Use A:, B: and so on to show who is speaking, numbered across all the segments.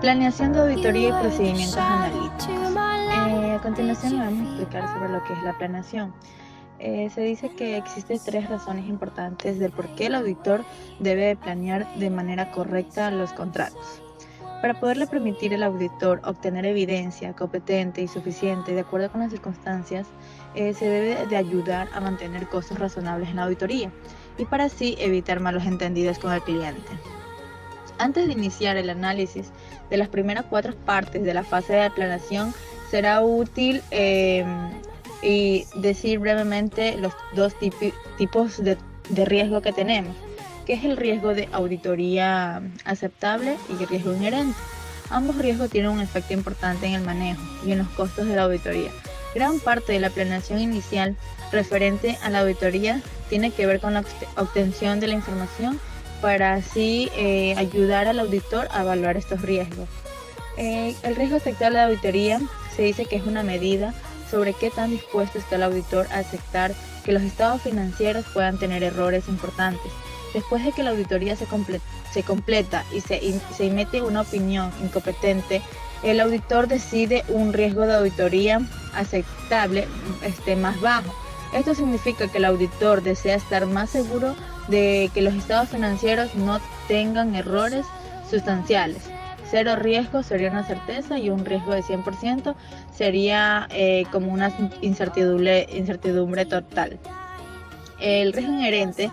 A: Planeación de auditoría y procedimientos analíticos. A continuación vamos a explicar sobre lo que es la planeación. Se dice que existen 3 razones importantes del por qué el auditor debe planear de manera correcta los contratos. Para poderle permitir al auditor obtener evidencia competente y suficiente de acuerdo con las circunstancias, se debe de ayudar a mantener costos razonables en la auditoría y para así evitar malos entendidos con el cliente. Antes de iniciar el análisis de las primeras 4 partes de la fase de planeación, será útil y decir brevemente los 2 tipos de riesgo que tenemos, que es el riesgo de auditoría aceptable y el riesgo inherente. Ambos riesgos tienen un efecto importante en el manejo y en los costos de la auditoría. Gran parte de la planeación inicial referente a la auditoría tiene que ver con la obtención de la información para así ayudar al auditor a evaluar estos riesgos. El riesgo aceptable de auditoría se dice que es una medida sobre qué tan dispuesto está el auditor a aceptar que los estados financieros puedan tener errores importantes. Después de que la auditoría se completa y se emite una opinión incompetente, el auditor decide un riesgo de auditoría aceptable más bajo. Esto significa que el auditor desea estar más seguro de que los estados financieros no tengan errores sustanciales. 0 riesgo sería una certeza y un riesgo de 100% sería como una incertidumbre total. El riesgo inherente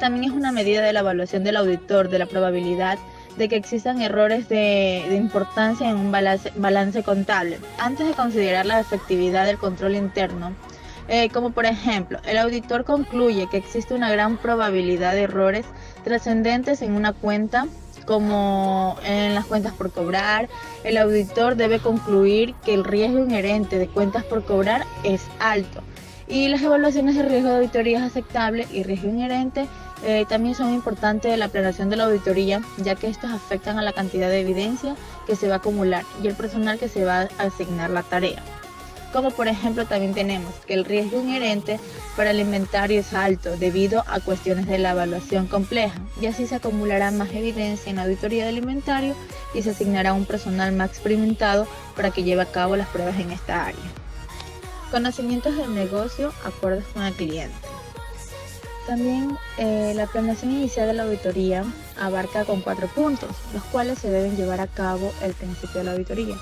A: también es una medida de la evaluación del auditor de la probabilidad de que existan errores de importancia en un balance contable. Antes de considerar la efectividad del control interno, como por ejemplo, el auditor concluye que existe una gran probabilidad de errores trascendentes en una cuenta, como en las cuentas por cobrar, el auditor debe concluir que el riesgo inherente de cuentas por cobrar es alto. Y las evaluaciones de riesgo de auditoría aceptable y riesgo inherente también son importantes de la planeación de la auditoría, ya que estos afectan a la cantidad de evidencia que se va a acumular y el personal que se va a asignar la tarea. Como por ejemplo también tenemos que el riesgo inherente para el inventario es alto debido a cuestiones de la evaluación compleja, y así se acumulará más evidencia en la auditoría del inventario y se asignará un personal más experimentado para que lleve a cabo las pruebas en esta área. Conocimientos del negocio, acuerdos con el cliente. También la planeación inicial de la auditoría abarca con 4 puntos, los cuales se deben llevar a cabo al principio de la auditoría.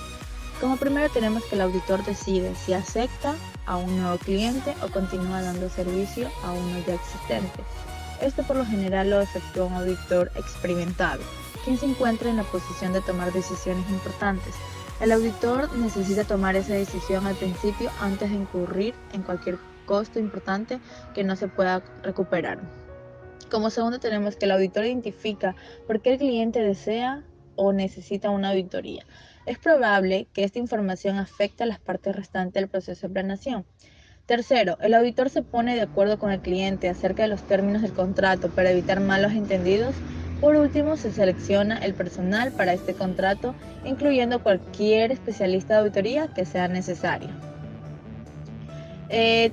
A: Como primero tenemos que el auditor decide si acepta a un nuevo cliente o continúa dando servicio a uno ya existente. Esto por lo general lo efectúa un auditor experimentado, quien se encuentra en la posición de tomar decisiones importantes. El auditor necesita tomar esa decisión al principio antes de incurrir en cualquier costo importante que no se pueda recuperar. Como segundo tenemos que el auditor identifica por qué el cliente desea o necesita una auditoría. Es probable que esta información afecte a las partes restantes del proceso de planeación. Tercero, el auditor se pone de acuerdo con el cliente acerca de los términos del contrato para evitar malos entendidos. Por último, se selecciona el personal para este contrato, incluyendo cualquier especialista de auditoría que sea necesario.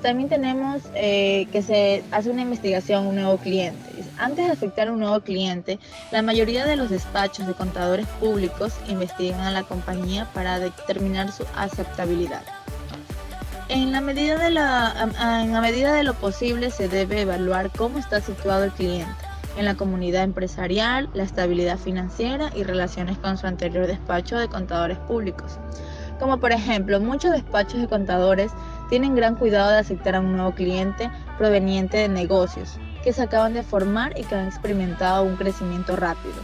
A: También tenemos que se hace una investigación a un nuevo cliente. Antes de aceptar a un nuevo cliente, la mayoría de los despachos de contadores públicos investigan a la compañía para determinar su aceptabilidad. En la medida de lo posible, se debe evaluar cómo está situado el cliente en la comunidad empresarial, la estabilidad financiera y relaciones con su anterior despacho de contadores públicos. Como por ejemplo, muchos despachos de contadores tienen gran cuidado de aceptar a un nuevo cliente proveniente de negocios que se acaban de formar y que han experimentado un crecimiento rápido.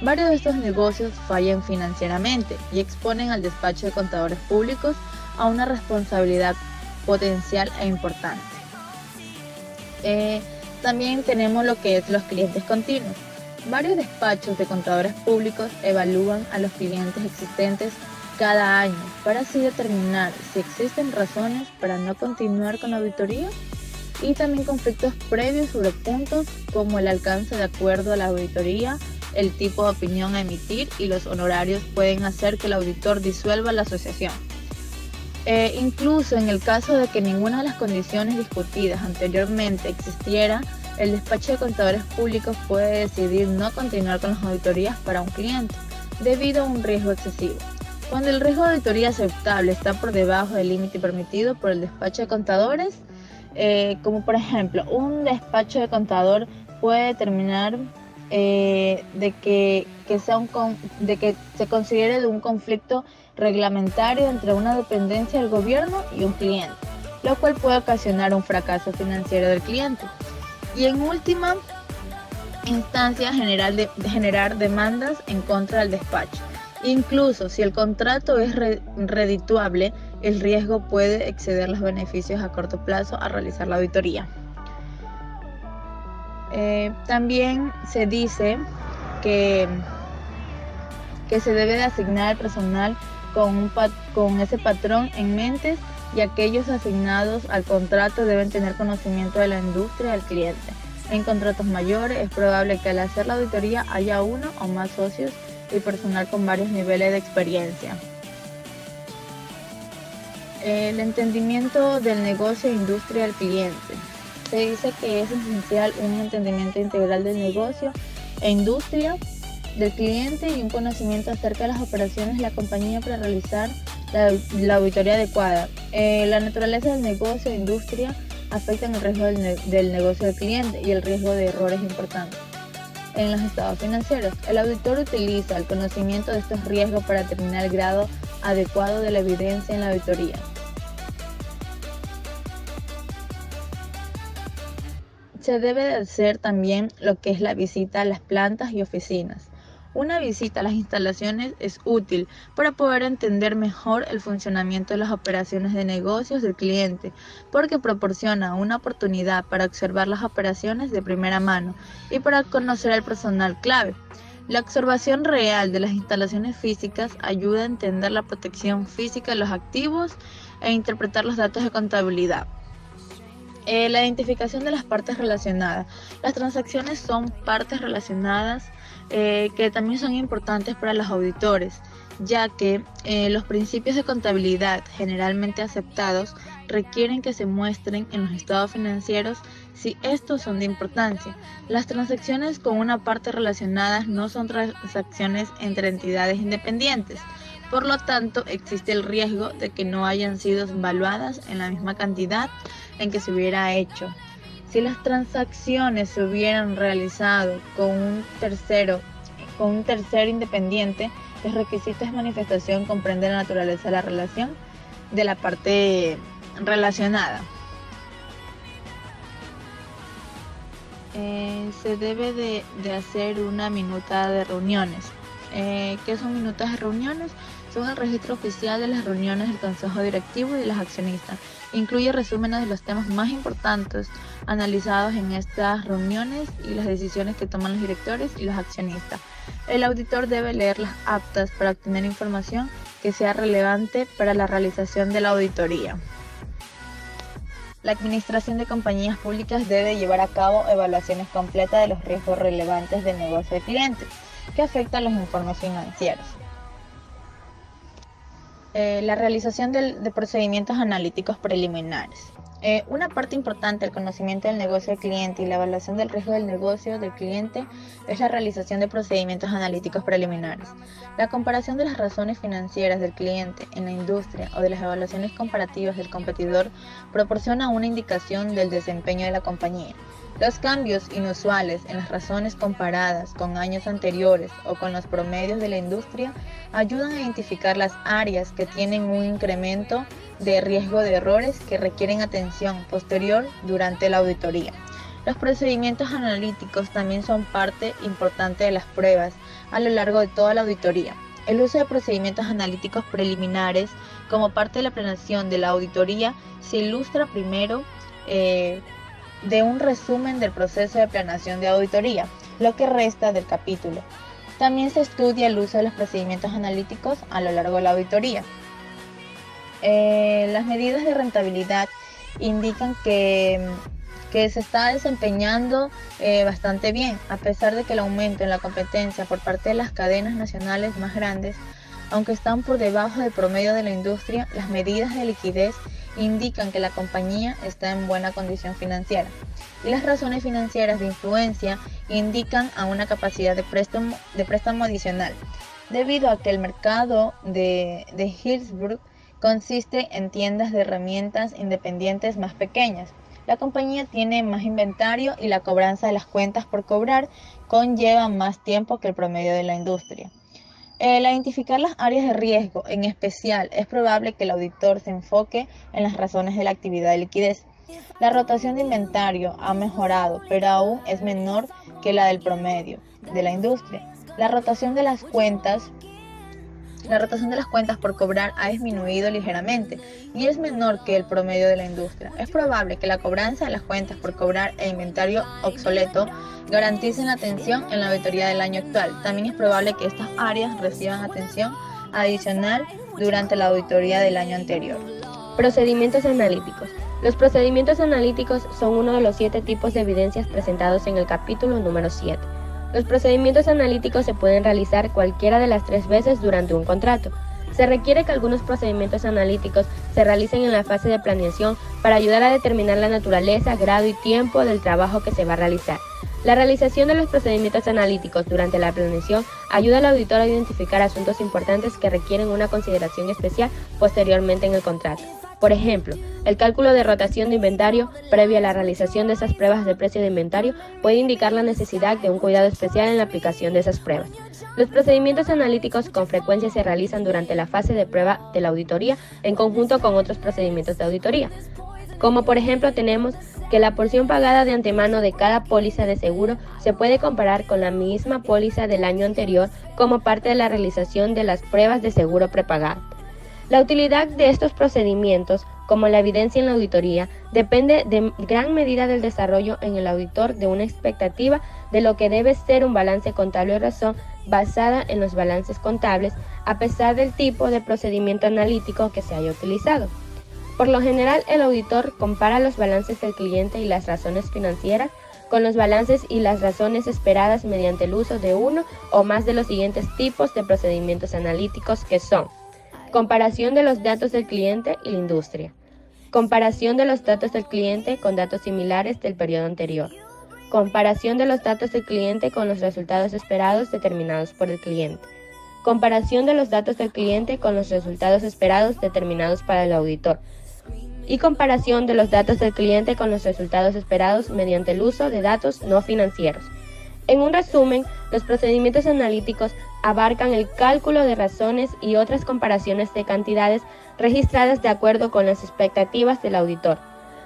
A: Varios de estos negocios fallan financieramente y exponen al despacho de contadores públicos a una responsabilidad potencial e importante. También tenemos lo que es los clientes continuos. Varios despachos de contadores públicos evalúan a los clientes existentes cada año para así determinar si existen razones para no continuar con la auditoría, y también conflictos previos sobre puntos como el alcance de acuerdo a la auditoría, el tipo de opinión a emitir y los honorarios pueden hacer que el auditor disuelva la asociación. Incluso en el caso de que ninguna de las condiciones discutidas anteriormente existiera, el despacho de contadores públicos puede decidir no continuar con las auditorías para un cliente debido a un riesgo excesivo. Cuando el riesgo de auditoría aceptable está por debajo del límite permitido por el despacho de contadores, como por ejemplo, un despacho de contador puede determinar de que se considere de un conflicto reglamentario entre una dependencia del gobierno y un cliente, lo cual puede ocasionar un fracaso financiero del cliente. Y en última instancia, generar demandas en contra del despacho. Incluso si el contrato es redituable, el riesgo puede exceder los beneficios a corto plazo al realizar la auditoría. También se dice que se debe de asignar al personal con ese patrón en mente, y aquellos asignados al contrato deben tener conocimiento de la industria del cliente. En contratos mayores es probable que al hacer la auditoría haya uno o más socios y personal con varios niveles de experiencia. El entendimiento del negocio e industria del cliente. Se dice que es esencial un entendimiento integral del negocio e industria del cliente y un conocimiento acerca de las operaciones de la compañía para realizar la auditoría adecuada. La naturaleza del negocio e industria afectan el riesgo del negocio del cliente y el riesgo de errores importantes en los estados financieros. El auditor utiliza el conocimiento de estos riesgos para determinar el grado adecuado de la evidencia en la auditoría. Se debe de hacer también lo que es la visita a las plantas y oficinas. Una visita a las instalaciones es útil para poder entender mejor el funcionamiento de las operaciones de negocios del cliente, porque proporciona una oportunidad para observar las operaciones de primera mano y para conocer al personal clave. La observación real de las instalaciones físicas ayuda a entender la protección física de los activos e interpretar los datos de contabilidad. La identificación de las partes relacionadas. Las transacciones son partes relacionadas que también son importantes para los auditores, ya que los principios de contabilidad generalmente aceptados requieren que se muestren en los estados financieros si estos son de importancia. Las transacciones con una parte relacionada no son transacciones entre entidades independientes. Por lo tanto, existe el riesgo de que no hayan sido evaluadas en la misma cantidad en que se hubiera hecho. Si las transacciones se hubieran realizado con un tercero independiente, los requisitos de manifestación comprenden la naturaleza de la relación de la parte relacionada. Se debe de hacer una minuta de reuniones. ¿Qué son minutas de reuniones? Son el registro oficial de las reuniones del consejo directivo y de los accionistas. Incluye resúmenes de los temas más importantes analizados en estas reuniones y las decisiones que toman los directores y los accionistas. El auditor debe leerlas aptas para obtener información que sea relevante para la realización de la auditoría. La administración de compañías públicas debe llevar a cabo evaluaciones completas de los riesgos relevantes del negocio de clientes que afectan los informes financieros. La realización de procedimientos analíticos preliminares. Una parte importante del conocimiento del negocio del cliente y la evaluación del riesgo del negocio del cliente es la realización de procedimientos analíticos preliminares. La comparación de las razones financieras del cliente en la industria o de las evaluaciones comparativas del competidor proporciona una indicación del desempeño de la compañía. Los cambios inusuales en las razones comparadas con años anteriores o con los promedios de la industria ayudan a identificar las áreas que tienen un incremento de riesgo de errores que requieren atención posterior durante la auditoría. Los procedimientos analíticos también son parte importante de las pruebas a lo largo de toda la auditoría. El uso de procedimientos analíticos preliminares como parte de la planeación de la auditoría se ilustra primero de un resumen del proceso de planeación de auditoría, lo que resta del capítulo. También se estudia el uso de los procedimientos analíticos a lo largo de la auditoría. Las medidas de rentabilidad indican que se está desempeñando bastante bien, a pesar de que el aumento en la competencia por parte de las cadenas nacionales más grandes Aunque están por debajo del promedio de la industria, las medidas de liquidez indican que la compañía está en buena condición financiera. Y las razones financieras de influencia indican a una capacidad de préstamo adicional, debido a que el mercado de Hillsborough consiste en tiendas de herramientas independientes más pequeñas. La compañía tiene más inventario y la cobranza de las cuentas por cobrar conlleva más tiempo que el promedio de la industria. Al identificar las áreas de riesgo, en especial, es probable que el auditor se enfoque en las razones de la actividad de liquidez. La rotación de inventario ha mejorado, pero aún es menor que la del promedio de la industria. La rotación de las cuentas por cobrar ha disminuido ligeramente y es menor que el promedio de la industria. Es probable que la cobranza de las cuentas por cobrar e inventario obsoleto garanticen la atención en la auditoría del año actual. También es probable que estas áreas reciban atención adicional durante la auditoría del año anterior.
B: Procedimientos analíticos. Los procedimientos analíticos son uno de los 7 tipos de evidencias presentados en el capítulo número 7. Los procedimientos analíticos se pueden realizar cualquiera de las 3 veces durante un contrato. Se requiere que algunos procedimientos analíticos se realicen en la fase de planeación para ayudar a determinar la naturaleza, grado y tiempo del trabajo que se va a realizar. La realización de los procedimientos analíticos durante la planeación ayuda al auditor a identificar asuntos importantes que requieren una consideración especial posteriormente en el contrato. Por ejemplo, el cálculo de rotación de inventario previo a la realización de esas pruebas de precio de inventario puede indicar la necesidad de un cuidado especial en la aplicación de esas pruebas. Los procedimientos analíticos con frecuencia se realizan durante la fase de prueba de la auditoría en conjunto con otros procedimientos de auditoría. Como por ejemplo tenemos que la porción pagada de antemano de cada póliza de seguro se puede comparar con la misma póliza del año anterior como parte de la realización de las pruebas de seguro prepagado. La utilidad de estos procedimientos, como la evidencia en la auditoría, depende de gran medida del desarrollo en el auditor de una expectativa de lo que debe ser un balance contable o razón basada en los balances contables, a pesar del tipo de procedimiento analítico que se haya utilizado. Por lo general, el auditor compara los balances del cliente y las razones financieras con los balances y las razones esperadas mediante el uso de uno o más de los siguientes tipos de procedimientos analíticos que son: comparación de los datos del cliente y la industria, comparación de los datos del cliente con datos similares del periodo anterior, comparación de los datos del cliente con los resultados esperados determinados por el cliente, comparación de los datos del cliente con los resultados esperados determinados para el auditor, y comparación de los datos del cliente con los resultados esperados mediante el uso de datos no financieros. En un resumen, los procedimientos analíticos abarcan el cálculo de razones y otras comparaciones de cantidades registradas de acuerdo con las expectativas del auditor.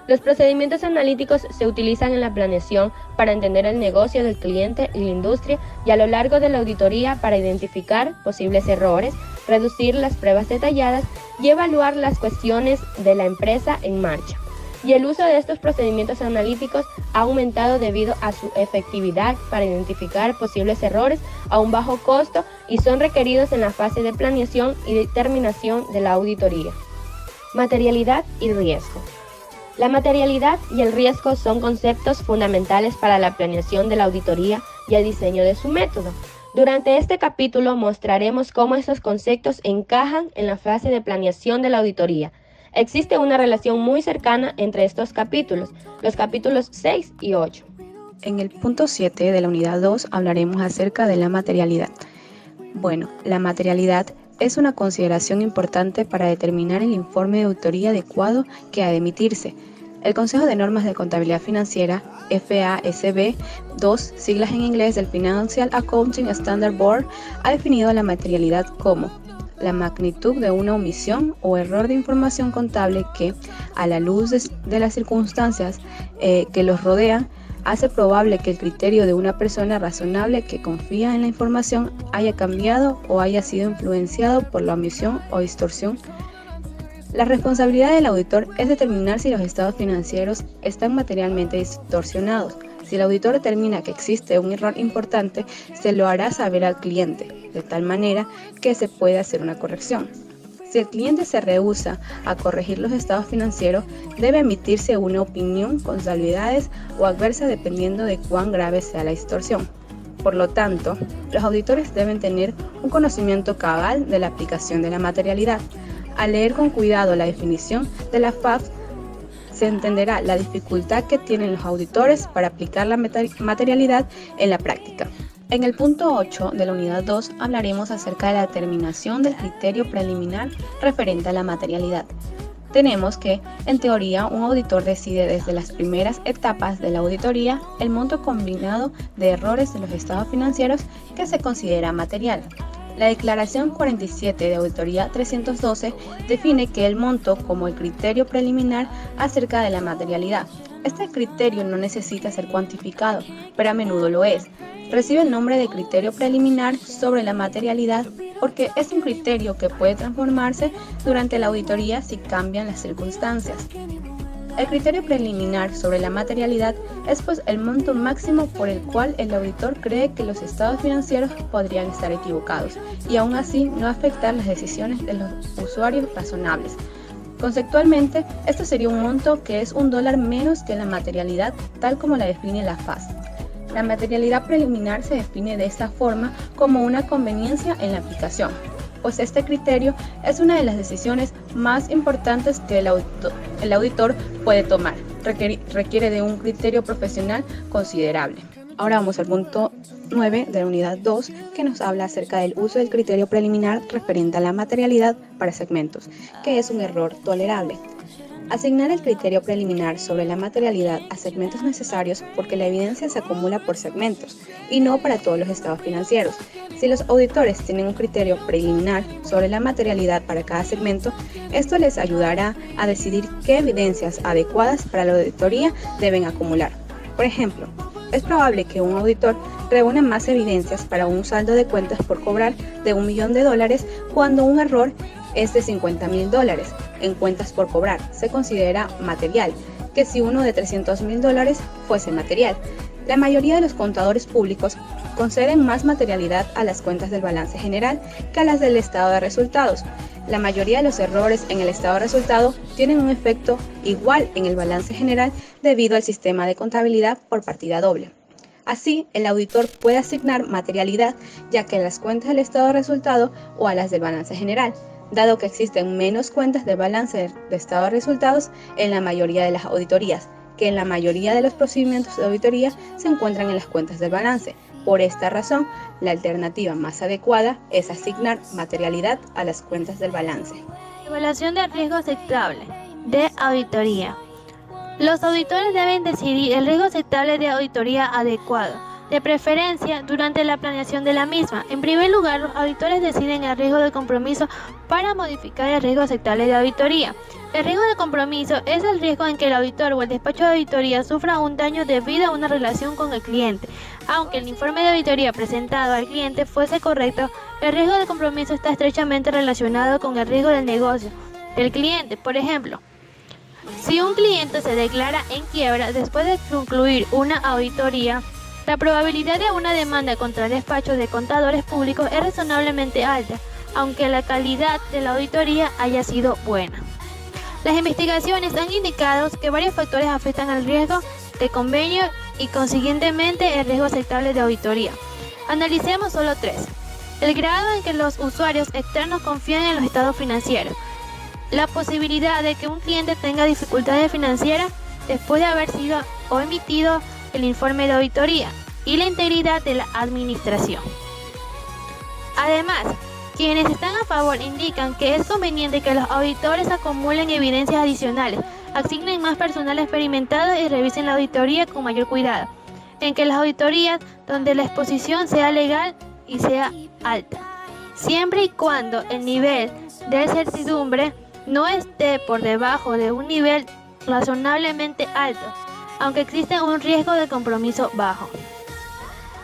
B: Los procedimientos analíticos se utilizan en la planeación para entender el negocio del cliente y la industria y a lo largo de la auditoría para identificar posibles errores, reducir las pruebas detalladas y evaluar las cuestiones de la empresa en marcha. Y el uso de estos procedimientos analíticos ha aumentado debido a su efectividad para identificar posibles errores a un bajo costo y son requeridos en la fase de planeación y determinación de la auditoría. Materialidad y riesgo. La materialidad y el riesgo son conceptos fundamentales para la planeación de la auditoría y el diseño de su método. Durante este capítulo mostraremos cómo estos conceptos encajan en la fase de planeación de la auditoría. Existe una relación muy cercana entre estos capítulos, los capítulos 6 y 8.
C: En el punto 7 de la unidad 2 hablaremos acerca de la materialidad. Bueno, la materialidad es una consideración importante para determinar el informe de auditoría adecuado que ha de emitirse. El Consejo de Normas de Contabilidad Financiera, FASB 2, siglas en inglés del Financial Accounting Standard Board, ha definido la materialidad como la magnitud de una omisión o error de información contable que, a la luz de las circunstancias que los rodean, hace probable que el criterio de una persona razonable que confía en la información haya cambiado o haya sido influenciado por la omisión o distorsión. La responsabilidad del auditor es determinar si los estados financieros están materialmente distorsionados. Si el auditor determina que existe un error importante, se lo hará saber al cliente, de tal manera que se pueda hacer una corrección. Si el cliente se rehúsa a corregir los estados financieros, debe emitirse una opinión con salvedades o adversa dependiendo de cuán grave sea la distorsión. Por lo tanto, los auditores deben tener un conocimiento cabal de la aplicación de la materialidad. Al leer con cuidado la definición de la FAF, se entenderá la dificultad que tienen los auditores para aplicar la materialidad en la práctica. En el punto 8 de la unidad 2 hablaremos acerca de la determinación del criterio preliminar referente a la materialidad. Tenemos que, en teoría, un auditor decide desde las primeras etapas de la auditoría el monto combinado de errores de los estados financieros que se considera material. La Declaración 47 de Auditoría 312 define que el monto como el criterio preliminar acerca de la materialidad. Este criterio no necesita ser cuantificado, pero a menudo lo es. Recibe el nombre de criterio preliminar sobre la materialidad porque es un criterio que puede transformarse durante la auditoría si cambian las circunstancias. El criterio preliminar sobre la materialidad es pues el monto máximo por el cual el auditor cree que los estados financieros podrían estar equivocados y aún así no afectar las decisiones de los usuarios razonables. Conceptualmente, esto sería un monto que es $1 menos que la materialidad tal como la define la FAS. La materialidad preliminar se define de esta forma como una conveniencia en la aplicación, pues este criterio es una de las decisiones más importantes que el auditor puede tomar. Requiere de un criterio profesional considerable. Ahora vamos al punto 9 de la unidad 2, que nos habla acerca del uso del criterio preliminar referente a la materialidad para segmentos, que es un error tolerable. Asignar el criterio preliminar sobre la materialidad a segmentos necesarios porque la evidencia se acumula por segmentos y no para todos los estados financieros. Si los auditores tienen un criterio preliminar sobre la materialidad para cada segmento, esto les ayudará a decidir qué evidencias adecuadas para la auditoría deben acumular. Por ejemplo, es probable que un auditor reúna más evidencias para un saldo de cuentas por cobrar de $1 millón cuando un error es de $50,000 en cuentas por cobrar. Se considera material, que si uno de $300,000 fuese material. La mayoría de los contadores públicos conceden más materialidad a las cuentas del balance general que a las del estado de resultados. La mayoría de los errores en el estado de resultado tienen un efecto igual en el balance general debido al sistema de contabilidad por partida doble. Así, el auditor puede asignar materialidad ya que a las cuentas del estado de resultado o a las del balance general, dado que existen menos cuentas de balance de estado de resultados en la mayoría de las auditorías, que en la mayoría de los procedimientos de auditoría se encuentran en las cuentas del balance. Por esta razón, la alternativa más adecuada es asignar materialidad a las cuentas del balance.
D: Evaluación de riesgo aceptable de auditoría. Los auditores deben decidir el riesgo aceptable de auditoría adecuado, de preferencia durante la planeación de la misma. En primer lugar, los auditores deciden el riesgo de compromiso para modificar el riesgo aceptable de auditoría. El riesgo de compromiso es el riesgo en que el auditor o el despacho de auditoría sufra un daño debido a una relación con el cliente. Aunque el informe de auditoría presentado al cliente fuese correcto, el riesgo de compromiso está estrechamente relacionado con el riesgo del negocio del cliente. Por ejemplo, si un cliente se declara en quiebra después de concluir una auditoría, la probabilidad de una demanda contra el despacho de contadores públicos es razonablemente alta, aunque la calidad de la auditoría haya sido buena. Las investigaciones han indicado que varios factores afectan al riesgo de convenio y consiguientemente el riesgo aceptable de auditoría. Analicemos solo 3. El grado en que los usuarios externos confían en los estados financieros. La posibilidad de que un cliente tenga dificultades financieras después de haber sido o emitido el informe de auditoría y la integridad de la administración. Además, quienes están a favor indican que es conveniente que los auditores acumulen evidencias adicionales, asignen más personal experimentado y revisen la auditoría con mayor cuidado, en que las auditorías donde la exposición sea legal y sea alta, siempre y cuando el nivel de certidumbre no esté por debajo de un nivel razonablemente alto, aunque existe un riesgo de compromiso bajo.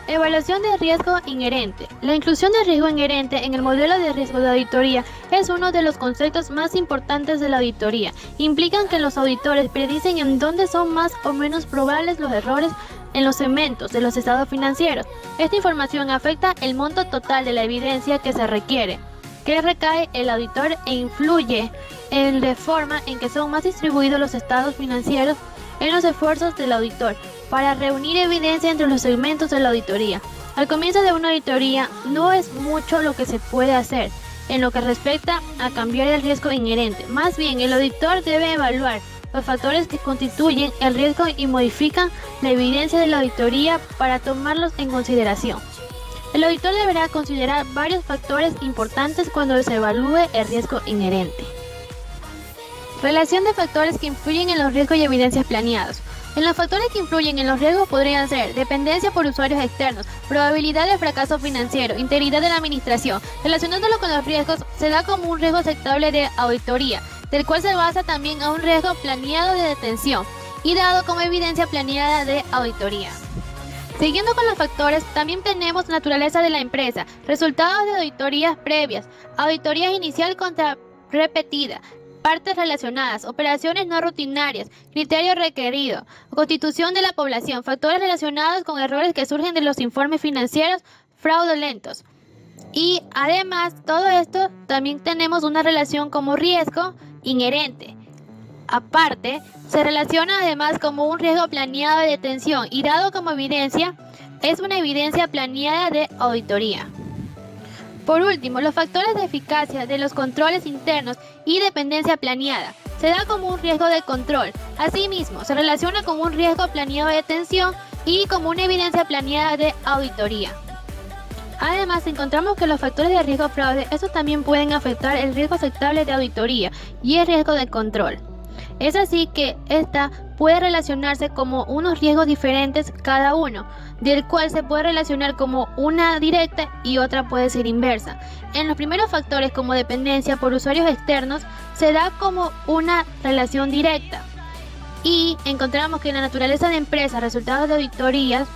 D: Evaluación de riesgo inherente. La inclusión de riesgo inherente en el modelo de riesgo de auditoría es uno de los conceptos más importantes de la auditoría. Implican que los auditores predicen en dónde son más o menos probables los errores en los segmentos de los estados financieros. Esta información afecta el monto total de la evidencia que se requiere, que recae el auditor e influye en la forma en que son más distribuidos los estados financieros en los esfuerzos del auditor para reunir evidencia entre los segmentos de la auditoría. Al comienzo de una auditoría no es mucho lo que se puede hacer en lo que respecta a cambiar el riesgo inherente. Más bien, el auditor debe evaluar los factores que constituyen el riesgo y modifican la evidencia de la auditoría para tomarlos en consideración. El auditor deberá considerar varios factores importantes cuando se evalúe el riesgo inherente. Relación de factores que influyen en los riesgos y evidencias planeados. En los factores que influyen en los riesgos podrían ser dependencia por usuarios externos, probabilidad de fracaso financiero, integridad de la administración. Relacionándolo con los riesgos, se da como un riesgo aceptable de auditoría, del cual se basa también a un riesgo planeado de detención y dado como evidencia planeada de auditoría. Siguiendo con los factores, también tenemos naturaleza de la empresa, resultados de auditorías previas, auditorías inicial contra repetida, partes relacionadas, operaciones no rutinarias, criterio requerido, constitución de la población, factores relacionados con errores que surgen de los informes financieros fraudulentos. Y además, todo esto también tenemos una relación como riesgo inherente. Aparte, se relaciona además como un riesgo planeado de detención y dado como evidencia, es una evidencia planeada de auditoría. Por último, los factores de eficacia de los controles internos y dependencia planeada se da como un riesgo de control. Asimismo, se relaciona con un riesgo planeado de detención y como una evidencia planeada de auditoría. Además, encontramos que los factores de riesgo fraude, estos también pueden afectar el riesgo aceptable de auditoría y el riesgo de control. Es así que esta puede relacionarse como unos riesgos diferentes cada uno, del cual se puede relacionar como una directa y otra puede ser inversa. En los primeros factores como dependencia por usuarios externos se da como una relación directa y encontramos que en la naturaleza de empresa, resultados de auditorías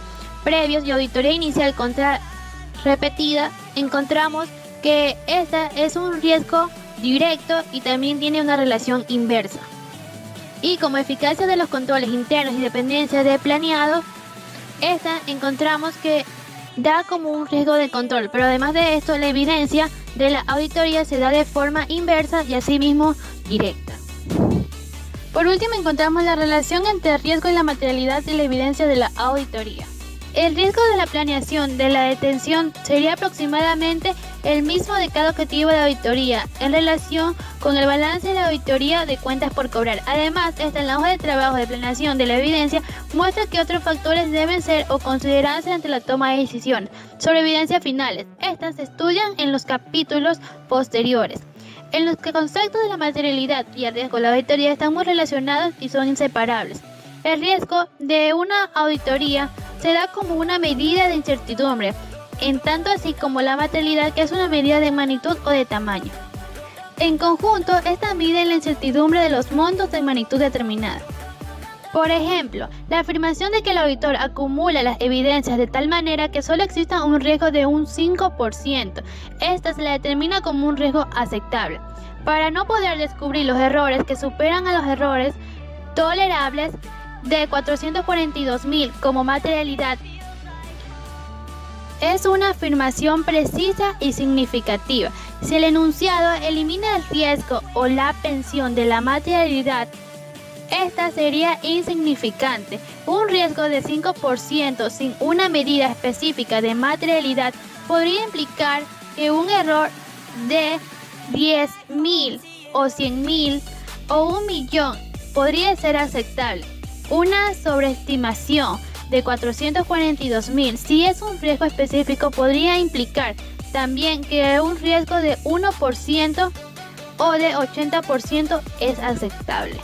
D: previos y auditoría inicial contra repetida, encontramos que esta es un riesgo directo y también tiene una relación inversa. Y como eficacia de los controles internos y dependencia de planeados, esta encontramos que da como un riesgo de control, pero además de esto, la evidencia de la auditoría se da de forma inversa y asimismo directa. Por último, encontramos la relación entre el riesgo y la materialidad de la evidencia de la auditoría. El riesgo de la planeación de la detención sería aproximadamente el mismo de cada objetivo de auditoría en relación con el balance de la auditoría de cuentas por cobrar. Además, en la hoja de trabajo de planeación de la evidencia muestra que otros factores deben ser o considerarse ante la toma de decisiones sobre evidencias finales. Estas se estudian en los capítulos posteriores. En los que conceptos de la materialidad y el riesgo de la auditoría están muy relacionados y son inseparables. El riesgo de una auditoría se da como una medida de incertidumbre, en tanto así como la materialidad, que es una medida de magnitud o de tamaño. En conjunto, esta mide la incertidumbre de los montos de magnitud determinada. Por ejemplo, la afirmación de que el auditor acumula las evidencias de tal manera que solo exista un riesgo de un 5%. Esta se la determina como un riesgo aceptable. Para no poder descubrir los errores que superan a los errores tolerables de 442.000 como materialidad, es una afirmación precisa y significativa. Si el enunciado elimina el riesgo o la pensión de la materialidad, esta sería insignificante. Un riesgo de 5% sin una medida específica de materialidad podría implicar que un error de 10.000 o 100.000 o 1.000.000 podría ser aceptable. Una sobreestimación de 442.000, si es un riesgo específico, podría implicar también que un riesgo de 1% o de 80% es aceptable.